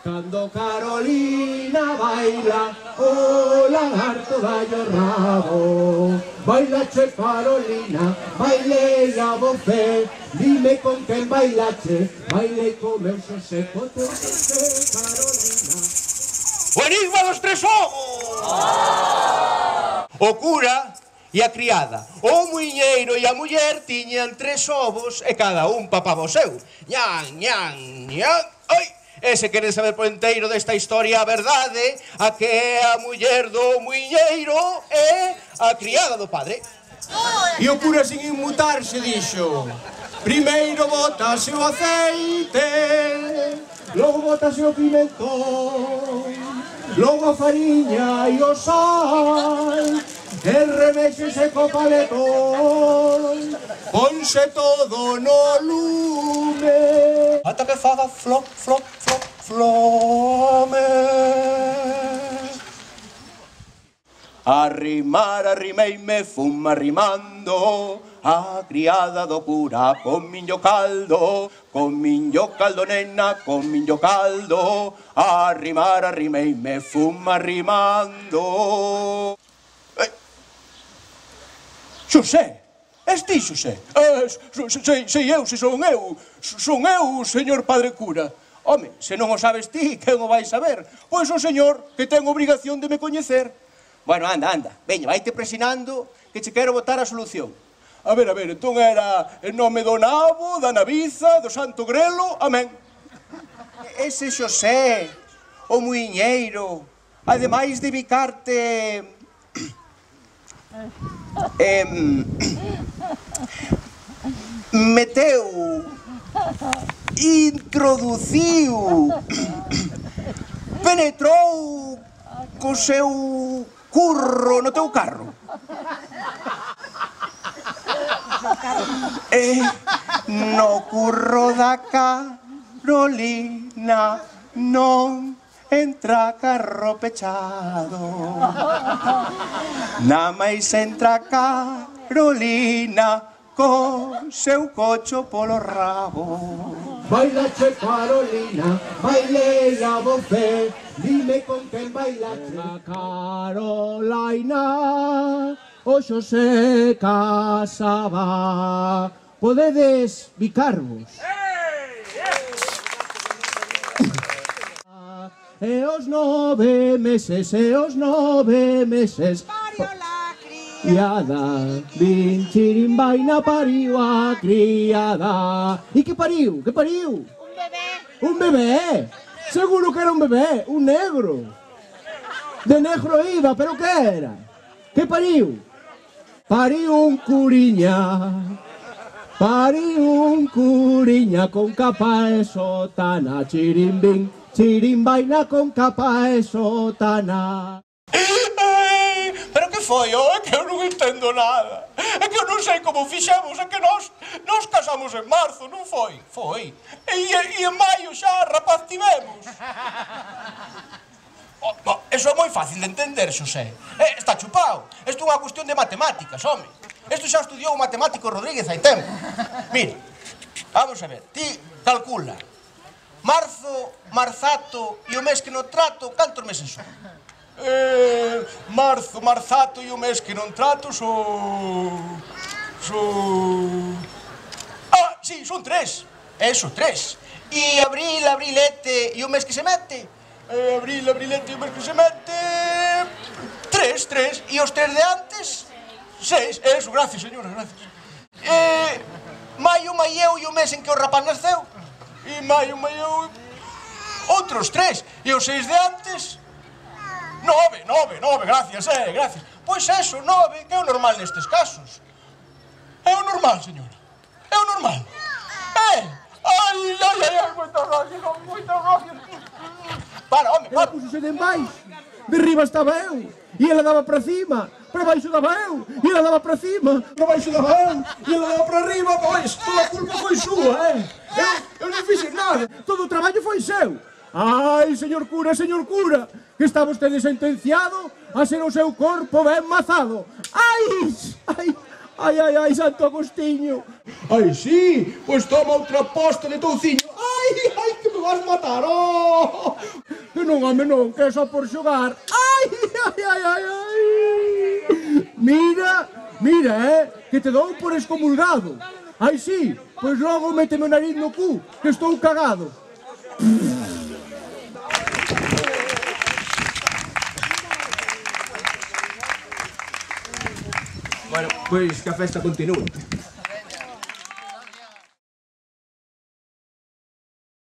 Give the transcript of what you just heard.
Cando Carolina baila, o lagarto dallo rabo. Bailache Carolina, bailei a bofé, dime con quen bailache, bailei co meu Xosé, co teu Xosé, Carolina. O enigma dos tres ovos! O cura e a criada, o muiñeiro e a muller tiñan tres ovos e cada un papaba o seu. Ñan, ñan, ñan, oi! E se queren saber por enteiro desta historia a verdade, a que é a muller do muiñeiro e a criada do padre. E o cura sin inmutarse dixo: primeiro botase o aceite, logo botase o pimentón, logo a fariña e o sal, e remexese co paletón, ponse todo no lume, ata que faga floc, floc, floc, flome. Arrimar, arrimeime, fuma arrimando, a criada do cura con miño caldo, nena, con miño caldo. Arrimar, arrimeime, fuma arrimando. Xosé, és ti, Xosé? Sei eu, se son eu, señor padre cura. Home, se non o sabes ti, quen o vai saber? Pois o señor que ten obrigación de me coñecer. Bueno, anda, anda, veña, vaite presinando que che quero botar a solución. A ver, entón era en nome do nabo, da naviza, do santo grelo, amén. Ese Xosé, o muiñeiro, ademais de bicarte... meteu, introduciu, penetrou co seu curro no teu carro. No curro da Carolina non entra carro pechado, na máis entra Carolina co seu cocho polo rabo. Bailache Carolina, bailei a bofé, dime con quen bailache. A Carolina, o Xosé casaba, podedes bicarvos. E os 9 meses, Pariu la criada, vin chirimbaina pariu a criada. E que pariu? Que pariu? Un bebé. Un bebé? Seguro que era un bebé, un negro. De negro iba, pero que era? Que pariu? Pariu un curiña con capa e sotana, chirimbín, chirimbaina con capa e sotana. Pero que foi? É que eu non entendo nada. É que eu non sei como fixemos, é que nós casamos en marzo, non foi? Foi. E en maio xa rapaz tivemos. Eso é moi fácil de entender, Xosé. Está chupado. Isto é unha cuestión de matemáticas, home. Isto xa estudiou o matemático Rodríguez hai tempo. Mira, vamos a ver, ti calcula. Marzo, marzato e o mes que non trato, cantos meses son? Marzo, marzato e o mes que non trato son... Ah, sí, son 3. Eso, 3. E abril, abrilete e o mes que se mete? Abril, abrilete e o mes que se mete... 3. E os 3 de antes? 6. Eso, gracias, señora, gracias. Maio, maieu e o mes en que o rapaz nasceu? E maio, maieu... Outros 3. E os 6 de antes? 9, gracias, gracias. Pois eso, 9, que é o normal nestes casos. É o normal, señora. É o normal. Ai, moitas gracias. Para, home, para. Ela puxose de embaixo, de riba estaba eu, e ela daba para cima, para baixo daba eu, e ela daba para cima, para baixo daba eu, e ela daba para riba, pois, toda a culpa foi súa, eu non fixe nada, todo o traballo foi seu. Ai, señor cura, que está vostede sentenciado a ser o seu corpo ben mazado. Ai, Santo Agostinho. Ai, sí, pois toma outra posta de touciño. Ai, que me vas matar, oh! Que non, home, non, que é só por xogar. Ai, ai, ai, ai, ai! Mira, que te dou por excomulgado. Ai, sí, pois logo méteme o nariz no cu, que estou cagado. Bueno, pois que a festa continúe.